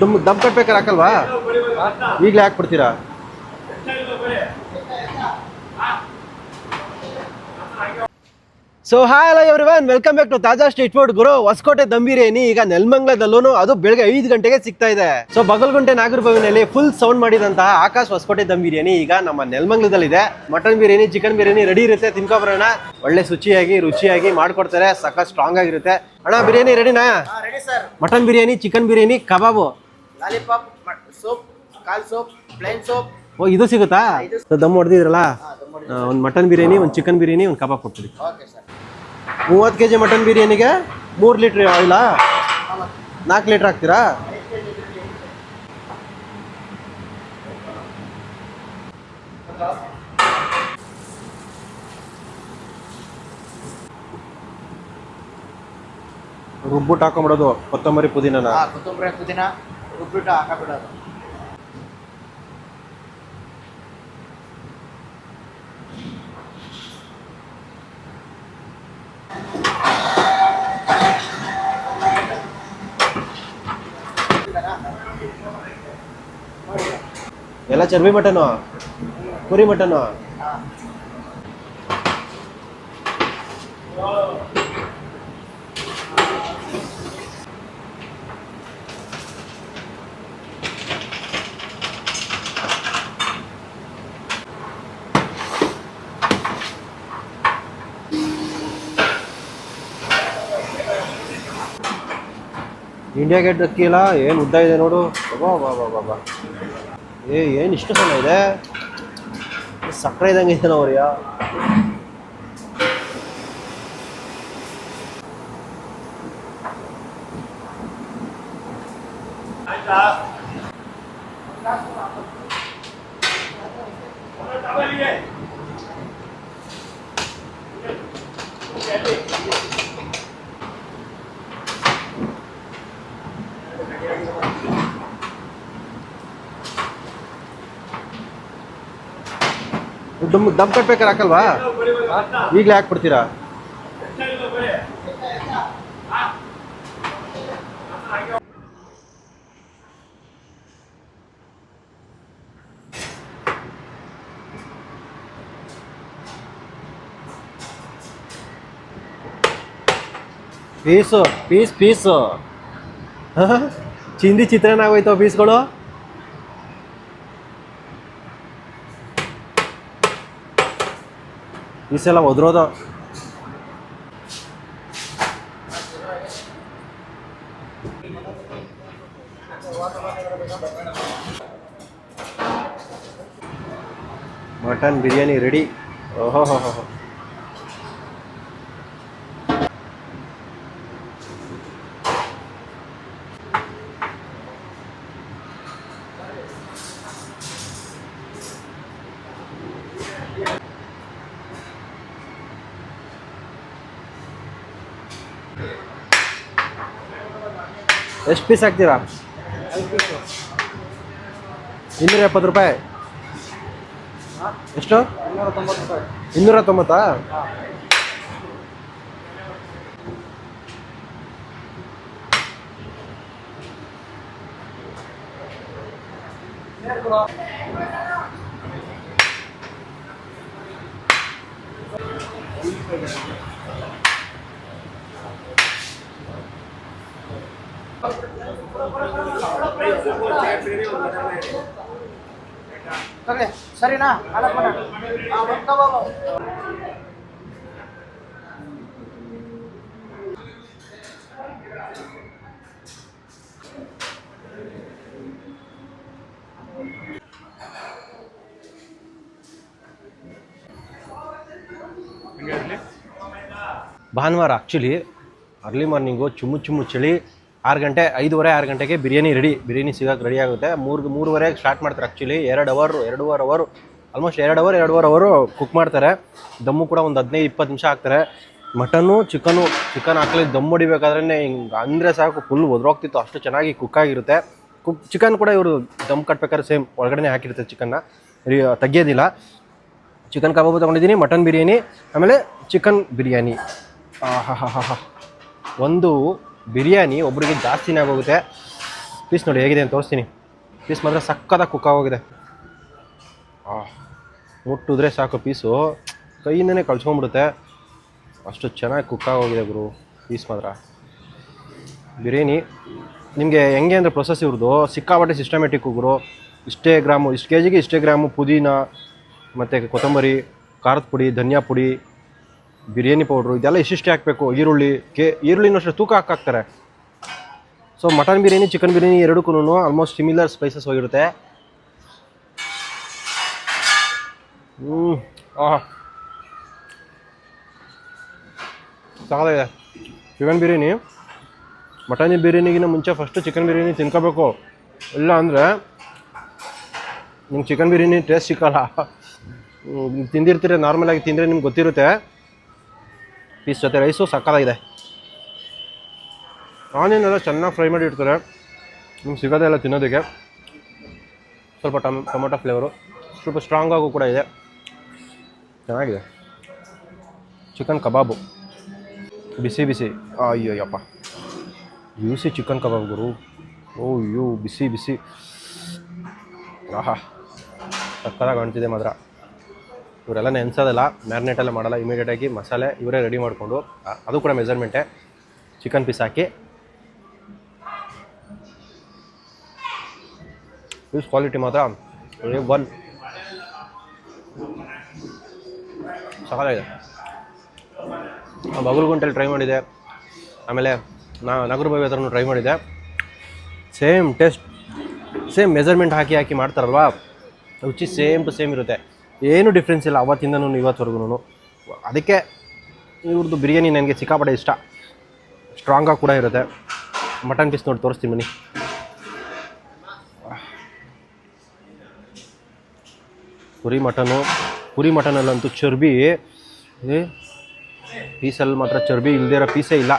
ದಮ್ ಕಟ್ಬೇಕಾರೆ ಹಾಕಲ್ವಾ? ಈಗಲೇ ಹಾಕ್ಬಿಡ್ತೀರಾ? So hi hello everyone, welcome back to Taaza street food. ಗುರು, ಹೊಸಕೋಟೆ ದಮ್ ಬಿರಿಯಾನಿ ಈಗ ನೆಲಮಂಗಲದಲ್ಲೂ ಅದು ಬೆಳಗ್ಗೆ 5 ಗಂಟೆಗೆ ಸಿಗ್ತಾ ಇದೆ. ಸೊ ಬಗಲ್ಗುಂಟೆ ನಾಗರಬಾವಿನಲ್ಲಿ ಫುಲ್ ಸೌಂಡ್ ಮಾಡಿದಂತಹ ಆಕಾಶ್ ಹೊಸಕೋಟೆ ದಮ್ ಬಿರಿಯಾನಿ ಈಗ ನಮ್ಮ ನೆಲಮಂಗಲದಲ್ಲಿದೆ. Mutton biryani, chicken biryani ready ಇರುತ್ತೆ, ತಿನ್ಕೊಬರೋಣ. ಒಳ್ಳೆ ರುಚಿಯಾಗಿ ಮಾಡ್ಕೊಡ್ತಾರೆ, ಸಖತ್ ಸ್ಟ್ರಾಂಗ್ ಆಗಿರುತ್ತೆ. ಅಣ್ಣ ಬಿರಿಯಾನಿ ರೆಡಿನಾ? ಮಟನ್ ಬಿರಿಯಾನಿ, ಚಿಕನ್ ಬಿರಿಯಾನಿ, ಕಬಾಬು, ಲಾಲಿಪಾಪ್, ಸೋಪ್, ಕಾಲ್ ಸೋಪ್, ಪ್ಲೇನ್ ಸೋಪ್. ಓ, ಇದು ಸಿಗುತ್ತಾ? ದಮ್ ಹೊಡೆದಿದ್ರಲ್ಲ, ಒಂದು ಮಟನ್ ಬಿರಿಯಾನಿ, ಒಂದು ಚಿಕನ್ ಬಿರಿಯಾನಿ, ಒಂದು ಕಬಾಬ್ ಕೊಟ್ಬಿಡಿ. 30 kg ಮಟನ್ ಬಿರಿಯಾನಿಗೆ 3 ಲೀಟ್ರ್ ಆಯಿಲಾ? 4 ಲೀಟ್ರ್ ಹಾಕ್ತೀರಾ? ರುಬ್ಬಿಟ್ಟು ಹಾಕೊಂಬಿಡೋದು ಕೊತ್ತಂಬರಿ ಪುದೀನ ರುಬ್ಬಿಟ್ಟು ಹಾಕಬಿಡೋದು. ಎಲ್ಲ ಚರ್ಬಿ ಮಟನು, ಕುರಿ ಮಟನು. ಇಂಡಿಯಾ ಗೇಟ್ ಅಕ್ಕಿ ಇಲ್ಲ, ಏನು ಉದ್ದ ಇದೆ ನೋಡು. ಬಾಬಾ ಏನು ಇಷ್ಟು ಸಣ್ಣ ಇದೆ, ಸಕ್ಕರೆ ಇದ್ದಂಗೆ ಇದೆ ನೋಡ್ರಿಯಾ. ದಮ್ ಕಟ್ಬೇಕಾರೆ ಹಾಕಲ್ವಾ? ಈಗಲೇ ಹಾಕ್ಬಿಡ್ತೀರಾ? ಪೀಸು ಚಿಂದಿ ಚಿತ್ರಾನ್ನ ಆಗೋಯ್ತಾವ ಪೀಸ್ಗಳು. ಪೀಸೆಲ್ಲ ಒದ್ರೋದು. Mutton biryani ready. ಓಹೋ ಎಷ್ಟು ಪೀಸ್ ಹಾಕ್ತೀರಾ? 270 ರೂಪಾಯಿ. ಎಷ್ಟು? 290. ಸರಿನಾ? ಭಾನುವಾರ ಆ್ಯಕ್ಚುಲಿ ಅರ್ಲಿ ಮಾರ್ನಿಂಗು ಚುಮ್ಮು ಚಳಿ. 6 ಗಂಟೆ, 5:30, 6 ಗಂಟೆಗೆ ಬಿರಿಯಾನಿ ಬಿರಿಯಾನಿ ಸಿಗೋಕೆ ರೆಡಿ ಆಗುತ್ತೆ. 3:30 ಸ್ಟಾರ್ಟ್ ಮಾಡ್ತಾರೆ. ಆ್ಯಕ್ಚುಲಿ 2 ಅವರ್ ಆಲ್ಮೋಸ್ಟ್ 2 ಅವರು ಕುಕ್ ಮಾಡ್ತಾರೆ. ದಮ್ಮು ಕೂಡ ಒಂದು 15-20 ನಿಮಿಷ ಹಾಕ್ತಾರೆ. ಮಟನ್ನು ಚಿಕನ್ ಹಾಕಲಿ ದಮ್ ಹೊಡಿಬೇಕಾದ್ರೆ ಹಿಂಗೆ ಅಂದರೆ ಸಾಕು, ಫುಲ್ ಒದ್ರೋಗ್ತಿತ್ತು, ಅಷ್ಟು ಚೆನ್ನಾಗಿ ಕುಕ್ ಆಗಿರುತ್ತೆ. ಚಿಕನ್ ಕೂಡ ಇವರು ದಮ್ ಕಟ್ಬೇಕಾದ್ರೆ ಸೇಮ್ ಒಳಗಡೆ ಹಾಕಿರುತ್ತೆ, ಚಿಕನ್ನ ತೆಗಿಯೋದಿಲ್ಲ. ಚಿಕನ್ ಕಬಾಬು ತೊಗೊಂಡಿದ್ದೀನಿ, ಮಟನ್ ಬಿರಿಯಾನಿ, ಆಮೇಲೆ ಚಿಕನ್ ಬಿರಿಯಾನಿ. ಒಂದು ಬಿರಿಯಾನಿ ಒಬ್ಬರಿಗೆ ಜಾಸ್ತಿನೇ ಆಗೋಗುತ್ತೆ. ಪೀಸ್ ನೋಡಿ ಹೇಗಿದೆ ಅಂತ ತೋರಿಸ್ತೀನಿ. ಪೀಸ್ ಮಾತ್ರ ಸಕ್ಕತ್ತಾಗಿ ಕುಕ್ ಆಗೋಗಿದೆ. ಮುಟ್ಟಿದ್ರೆ ಸಾಕು ಪೀಸು ಕೈಯಿಂದನೇ ಕಳ್ಸ್ಕೊಂಡ್ಬಿಡುತ್ತೆ, ಅಷ್ಟು ಚೆನ್ನಾಗಿ ಕುಕ್ ಆಗೋಗಿದೆ ಗುರು ಪೀಸ್ ಮಾತ್ರ. ಬಿರಿಯಾನಿ ನಿಮಗೆ ಹೆಂಗೆ ಅಂದರೆ ಪ್ರೊಸೆಸ್ ಇವ್ರದ್ದು ಸಿಕ್ಕಾಪಟ್ಟೆ ಸಿಸ್ಟಮೆಟಿಕ್ಕು ಗುರು. ಇಷ್ಟೇ ಗ್ರಾಮು, ಇಷ್ಟು ಕೆ ಜಿಗೆ ಇಷ್ಟೇ ಗ್ರಾಮು ಪುದೀನ ಮತ್ತು ಕೊತ್ತಂಬರಿ, ಖಾರದ ಪುಡಿ, ಧನಿಯಾ ಪುಡಿ, ಬಿರಿಯಾನಿ ಪೌಡ್ರು ಇದೆಲ್ಲ ಇಷ್ಟಿಷ್ಟೇ ಹಾಕಬೇಕು. ಈರುಳ್ಳಿನೂ ಅಷ್ಟೇ ತೂಕ ಹಾಕ್ತಾರೆ. So mutton biryani chicken biryani ಎರಡಕ್ಕೂ ಆಲ್ಮೋಸ್ಟ್ ಸಿಮಿಲರ್ ಸ್ಪೈಸಸ್ ಹೋಗಿರುತ್ತೆ. ಸಾಕಾಗಿದೆ. ಚಿಕನ್ ಬಿರಿಯಾನಿ ಮಟನ್ ಬಿರಿಯಾನಿಗಿನ ಮುಂಚೆ ಫಸ್ಟು ಚಿಕನ್ ಬಿರಿಯಾನಿ ತಿನ್ಕೋಬೇಕು, ಇಲ್ಲ ಅಂದರೆ ನಿಮ್ಗೆ ಚಿಕನ್ ಬಿರಿಯಾನಿ ಟೇಸ್ಟ್ ಸಿಕ್ಕಲ್ಲ. ತಿಂದಿರ್ತೀರ, ನಾರ್ಮಲಾಗಿ ತಿಂದರೆ ನಿಮ್ಗೆ ಗೊತ್ತಿರುತ್ತೆ. ಪೀಸ್ ಜೊತೆ ರೈಸು ಸಕ್ಕತ್ತಾಗಿದೆ. ಆನಿಯನ್ ಎಲ್ಲ ಚೆನ್ನಾಗಿ ಫ್ರೈ ಮಾಡಿ ಇಡ್ತಾರೆ, ನಿಮ್ಗೆ ಸಿಗೋದೇ ಇಲ್ಲ ತಿನ್ನೋದಕ್ಕೆ. ಸ್ವಲ್ಪ ಟೊಮೊಟೊ ಫ್ಲೇವರು ಸ್ವಲ್ಪ ಸ್ಟ್ರಾಂಗ್ ಆಗು ಕೂಡ ಇದೆ, ಚೆನ್ನಾಗಿದೆ. ಚಿಕನ್ ಕಬಾಬು ಬಿಸಿ ಬಿಸಿ, ಅಯ್ಯೋಯ್ಯಪ್ಪ ಯೂಸಿ ಚಿಕನ್ ಕಬಾಬ್ ಗುರು. ಓಯ್ಯೋ ಬಿಸಿ ಬಿಸಿ, ಆಹಾ ಸಕ್ಕತ್ತಾಗಿ ಕಾಣ್ತಿದೆ ಮಾತ್ರ. ಇವರೆಲ್ಲ ನೆನೆಸೋದಲ್ಲ, ಮ್ಯಾರಿನೇಟ್ ಎಲ್ಲ ಮಾಡಲ್ಲ, ಇಮಿಡಿಯೇಟಾಗಿ ಮಸಾಲೆ ಇವರೇ ರೆಡಿ ಮಾಡಿಕೊಂಡು, ಅದು ಕೂಡ ಮೆಜರ್ಮೆಂಟೇ, ಚಿಕನ್ ಪೀಸ್ ಹಾಕಿ. ಪೀಸ್ ಕ್ವಾಲಿಟಿ ಮಾತ್ರ A1 ಸಕ್ಕತ್ತಾಗಿದೆ. ಬಗಲ್ಗುಂಟೆಲ್ಲಿ ಟ್ರೈ ಮಾಡಿದೆ, ಆಮೇಲೆ ನಗರಬಾವಿ ಹತ್ರನೂ ಟ್ರೈ ಮಾಡಿದೆ. ಸೇಮ್ ಟೇಸ್ಟ್, ಸೇಮ್ ಮೆಜರ್ಮೆಂಟ್ ಹಾಕಿ ಮಾಡ್ತಾರಲ್ವಾ, ರುಚಿ ಸೇಮ್ ಟು ಸೇಮ್ ಇರುತ್ತೆ, ಏನೂ ಡಿಫ್ರೆನ್ಸ್ ಇಲ್ಲ ಅವತ್ತಿಂದನೂ ಇವತ್ತವರೆಗೂ. ಅದಕ್ಕೆ ಇವ್ರದ್ದು ಬಿರಿಯಾನಿ ನನಗೆ ಸಿಕ್ಕಾಪಟ್ಟೆ ಇಷ್ಟ, ಸ್ಟ್ರಾಂಗಾಗಿ ಕೂಡ ಇರುತ್ತೆ. ಮಟನ್ ಪೀಸ್ ನೋಡಿ ತೋರಿಸ್ತೀನಿ ಬನ್ನಿ. ಪುರಿ ಮಟನಲ್ಲಂತೂ ಚರ್ಬಿ, ಪೀಸಲ್ಲಿ ಮಾತ್ರ ಚರ್ಬಿ ಇಲ್ಲದೇ ಇರೋ ಪೀಸೇ ಇಲ್ಲ,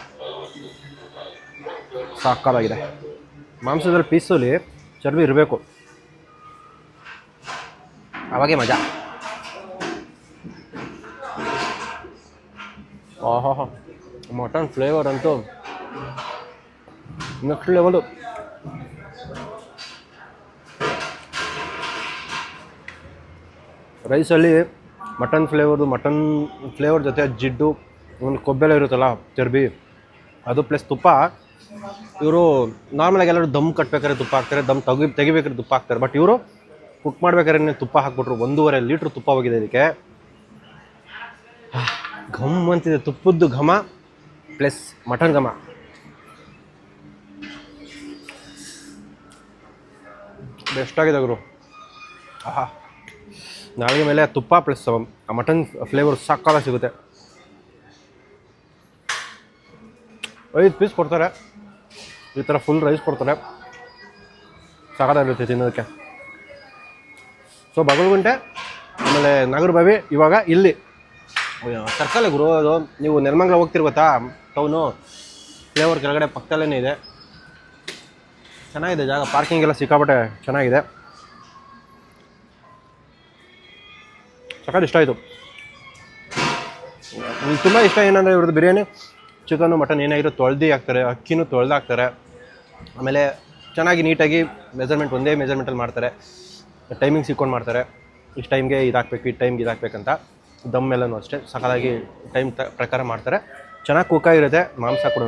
ಸಾಕಾಗಿದೆ. ಮಾಂಸದಲ್ಲಿ ಪೀಸಲ್ಲಿ ಚರ್ಬಿ ಇರಬೇಕು, ಅವಾಗೇ ಮಜಾ. ಆಹಾ ಮಟನ್ ಫ್ಲೇವರ್ ಅಂತೂ ನೆಕ್ಸ್ಟ್ ಲೆವೆಲು. ರೈಸಲ್ಲಿ ಮಟನ್ ಫ್ಲೇವರ್ ಜೊತೆ ಜಿಡ್ಡು, ಒಂದು ಕೊಬ್ಬೆಲ್ಲ ಇರುತ್ತಲ್ಲ ಚರ್ಬಿ, ಅದು ಪ್ಲಸ್ ತುಪ್ಪ. ಇವರು ನಾರ್ಮಲಾಗಿ ಎಲ್ಲರೂ ದಮ್ ಕಟ್ಬೇಕಾದ್ರೆ ತುಪ್ಪ ಹಾಕ್ತಾರೆ, ದಮ್ ತೆಗಿಬೇಕಾದ್ರೆ ತುಪ್ಪ ಹಾಕ್ತಾರೆ. ಬಟ್ ಇವರು ಕುಕ್ ಮಾಡ್ಬೇಕಾದ್ರೆ ತುಪ್ಪ ಹಾಕ್ಬಿಟ್ರು. 1.5 ಲೀಟ್ರ್ ತುಪ್ಪ ಹೋಗಿದೆ ಇದಕ್ಕೆ. ಘಮ್ ಅಂತಿದೆ, ತುಪ್ಪದ್ದು ಘಮ ಪ್ಲಸ್ ಮಟನ್ ಘಮ. ಬೆಸ್ಟಾಗಿದೆ ಗುರು. ಆಹಾ ನಾಳೆಗೆ ಮೇಲೆ ತುಪ್ಪ ಪ್ಲಸ್ ಆ ಮಟನ್ ಫ್ಲೇವರ್ ಸಾಕಾಗ ಸಿಗುತ್ತೆ. 5 ಪೀಸ್ ಕೊಡ್ತಾರೆ, ಈ ಥರ ಫುಲ್ ರೈಸ್ ಕೊಡ್ತಾರೆ, ಸಾಕಾಗಿರುತ್ತೆ ತಿನ್ನೋದಕ್ಕೆ. ಸೊ ಬಗಲ್ಗುಂಟೆ ಆಮೇಲೆ ನಗರಬಾವಿ, ಇವಾಗ ಇಲ್ಲಿ ಸರ್ಕಲ್ ಗುರು. ಅದು ನೀವು ನೆಲಮಂಗಲ ಹೋಗ್ತಿರ್ ಗೊತ್ತಾ, ಟೌನು ಫ್ಲೇವರ್ ಕೆಳಗಡೆ ಪಕ್ಕದಲ್ಲೇ ಇದೆ. ಚೆನ್ನಾಗಿದೆ ಜಾಗ, ಪಾರ್ಕಿಂಗ್ ಎಲ್ಲ ಸಿಕ್ಕಾಪಟ್ಟೆ ಚೆನ್ನಾಗಿದೆ. ಸಖತ್ ಇಷ್ಟ ಆಯಿತು. ತುಂಬ ಇಷ್ಟ ಏನಂದರೆ ಇವ್ರದ್ದು ಬಿರಿಯಾನಿ, ಚಿಕನ್ನು ಮಟನ್ ಏನಾಗಿರೋ ತೊಳೆದು ಹಾಕ್ತಾರೆ, ಅಕ್ಕಿನೂ ತೊಳೆದು ಹಾಕ್ತಾರೆ. ಆಮೇಲೆ ಚೆನ್ನಾಗಿ ನೀಟಾಗಿ ಮೆಜರ್ಮೆಂಟ್ ಒಂದೇ ಮೆಜರ್ಮೆಂಟಲ್ಲಿ ಮಾಡ್ತಾರೆ, ಟೈಮಿಂಗ್ ಸಿಕ್ಕೊಂಡು ಮಾಡ್ತಾರೆ. ಇಷ್ಟು ಟೈಮ್ಗೆ ಇದಾಕಬೇಕು, ಈ ಟೈಮ್ಗೆ ಇದಾಕಬೇಕಂತ. ದಮ್ ಎಲ್ಲನೂ ಅಷ್ಟೇ ಸಖತ್ತಾಗಿ ಟೈಮ್ ಪ್ರಕಾರ ಮಾಡ್ತಾರೆ. ಚೆನ್ನಾಗಿ ಕುಕ್ಕಾಗಿರುತ್ತೆ ಮಾಂಸ ಕೂಡ,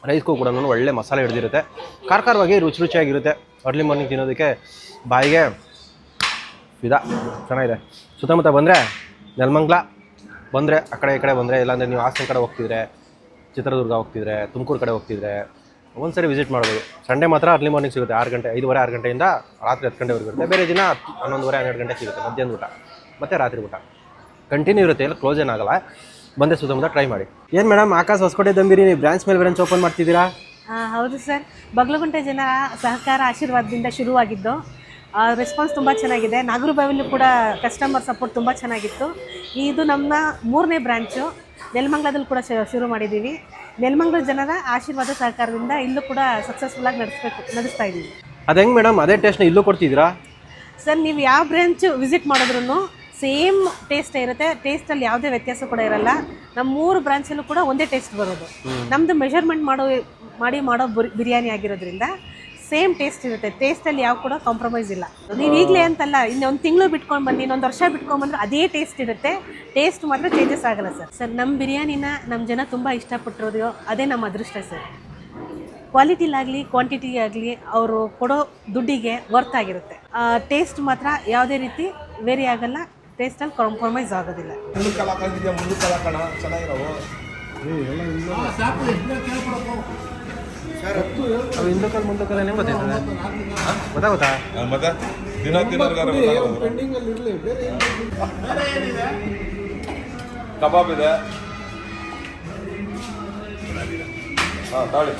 ರೈಸ್ಗೂ ಕೂಡ ಒಳ್ಳೆ ಮಸಾಲೆ ಹಿಡಿದಿರುತ್ತೆ, ಖಾರವಾಗಿ ರುಚಿಯಾಗಿರುತ್ತೆ. ಅರ್ಲಿ ಮಾರ್ನಿಂಗ್ ತಿನ್ನೋದಕ್ಕೆ ಬಾಯಿಗೆ ಇದ ಚೆನ್ನಾಗಿದೆ. ಸುತ್ತಮುತ್ತ ಬಂದರೆ ನೆಲಮಂಗಲ ಬಂದರೆ ಆ ಕಡೆ ಈ ಕಡೆ ಬಂದರೆ, ಇಲ್ಲಾಂದರೆ ನೀವು ಹಾಸನ ಕಡೆ ಹೋಗ್ತಿದ್ರೆ, ಚಿತ್ರದುರ್ಗ ಹೋಗ್ತಿದ್ರೆ, ತುಮಕೂರು ಕಡೆ ಹೋಗ್ತಿದ್ರೆ ಒಂದ್ಸರಿ ವಿಸಿಟ್ ಮಾಡ್ಬೋದು. ಸಂಡೇ ಮಾತ್ರ ಅರ್ಲಿ ಮಾರ್ನಿಂಗ್ ಸಿಗುತ್ತೆ, 6 ಗಂಟೆ 5:30 ಗಂಟೆಯಿಂದ ರಾತ್ರಿ 10 ಗಂಟೆವರೆಗೂ ಇರುತ್ತೆ. ಬೇರೆ ದಿನ 11:30 12 ಗಂಟೆ ಸಿಗುತ್ತೆ, ಮಧ್ಯಾಹ್ನ ಊಟ ಮತ್ತು ರಾತ್ರಿ ಊಟ ಕಂಟಿನ್ಯೂ ಇರುತ್ತೆ, ಎಲ್ಲ ಕ್ಲೋಸ್ ಏನಾಗಲ್ಲ. ಬಂದರೆ ಸುತ್ತಮುತ್ತ ಟ್ರೈ ಮಾಡಿ. ಏನು ಮೇಡಮ್, ಆಕಾಶ್ ಹೊಸಕೋಟೆ ದಮ್ ಬಿರಿಯಾನಿ ಬ್ರಾಂಚ್ ಮೇಲೆ ಬ್ರಾಂಚ್ ಓಪನ್ ಮಾಡ್ತಿದ್ದೀರಾ? ಹೌದು ಸರ್, ಬಗಲಗುಂಟೆ ಜನ ಸಹಕಾರ ಆಶೀರ್ವಾದದಿಂದ ಶುರುವಾಗಿದ್ದು. ರೆಸ್ಪಾನ್ಸ್ ತುಂಬ ಚೆನ್ನಾಗಿದೆ. ನಾಗರಬಾವಿಲೂ ಕೂಡ ಕಸ್ಟಮರ್ ಸಪೋರ್ಟ್ ತುಂಬ ಚೆನ್ನಾಗಿತ್ತು. ಇದು ನಮ್ಮ 3ನೇ ಬ್ರ್ಯಾಂಚು. ನೆಲಮಂಗಲದಲ್ಲಿ ಕೂಡ ಶುರು ಮಾಡಿದ್ದೀವಿ. ನೆಲಮಂಗಲ ಜನರ ಆಶೀರ್ವಾದ ಸಹಕಾರದಿಂದ ಇಲ್ಲೂ ಕೂಡ ಸಕ್ಸಸ್ಫುಲ್ಲಾಗಿ ನಡೆಸ್ತಾ ಇದ್ದೀವಿ. ಅದು ಹೆಂಗೆ ಮೇಡಮ್, ಅದೇ ಟೇಸ್ಟ್ನ ಇಲ್ಲೂ ಕೊಡ್ತಿದ್ದೀರಾ? ಸರ್, ನೀವು ಯಾವ ಬ್ರ್ಯಾಂಚ್ ವಿಸಿಟ್ ಮಾಡಿದ್ರೂ ಸೇಮ್ ಟೇಸ್ಟ್ ಇರುತ್ತೆ, ಟೇಸ್ಟಲ್ಲಿ ಯಾವುದೇ ವ್ಯತ್ಯಾಸ ಕೂಡ ಇರಲ್ಲ. ನಮ್ಮ 3 ಬ್ರಾಂಚಲ್ಲೂ ಕೂಡ ಒಂದೇ ಟೇಸ್ಟ್ ಬರೋದು. ನಮ್ಮದು ಮೆಷರ್ಮೆಂಟ್ ಮಾಡೋ ಬಿರಿಯಾನಿ ಆಗಿರೋದ್ರಿಂದ ಸೇಮ್ ಟೇಸ್ಟ್ ಇರುತ್ತೆ. ಟೇಸ್ಟಲ್ಲಿ ಯಾವ ಕೂಡ ಕಾಂಪ್ರಮೈಸ್ ಇಲ್ಲ. ನೀವು ಈಗಲೇ ಅಂತಲ್ಲ, ಇನ್ನೊಂದು ತಿಂಗಳು ಬಿಟ್ಕೊಂಡು ಬನ್ನಿ, ಇನ್ನೊಂದು ವರ್ಷ ಬಿಟ್ಕೊಂಡು ಬಂದ್ರೆ ಅದೇ ಟೇಸ್ಟ್ ಇರುತ್ತೆ. ಟೇಸ್ಟ್ ಮಾತ್ರ ಚೇಂಜಸ್ ಆಗಲ್ಲ ಸರ್. ಸರ್ ನಮ್ಮ ಬಿರಿಯಾನಿನ ನಮ್ಮ ಜನ ತುಂಬ ಇಷ್ಟಪಟ್ಟಿರೋದು ಅದೇ ನಮ್ಮ ಅದೃಷ್ಟ ಸರ್. ಕ್ವಾಲಿಟಿಲಾಗಲಿ ಕ್ವಾಂಟಿಟಿ ಆಗಲಿ ಅವರು ಕೊಡೋ ದುಡ್ಡಿಗೆ ವರ್ತ್ ಆಗಿರುತ್ತೆ. ಟೇಸ್ಟ್ ಮಾತ್ರ ಯಾವುದೇ ರೀತಿ ವೇರಿ ಆಗಲ್ಲ, ಟೇಸ್ಟಲ್ಲಿ ಕಾಂಪ್ರಮೈಸ್ ಆಗೋದಿಲ್ಲ. ಅವು ಹಿಂದೂ ಕಾಲ ಮುಂದೆ ಕಾಲ ಹೆಂಗೆ ಗೊತ್ತಾಯ್ತದೆ? ಗೊತ್ತಾ ಮತ್ತೆ ದಿನ ಕಬಾಬ್ ಇದೆ. ಹಾಂ ತಾಳಿ.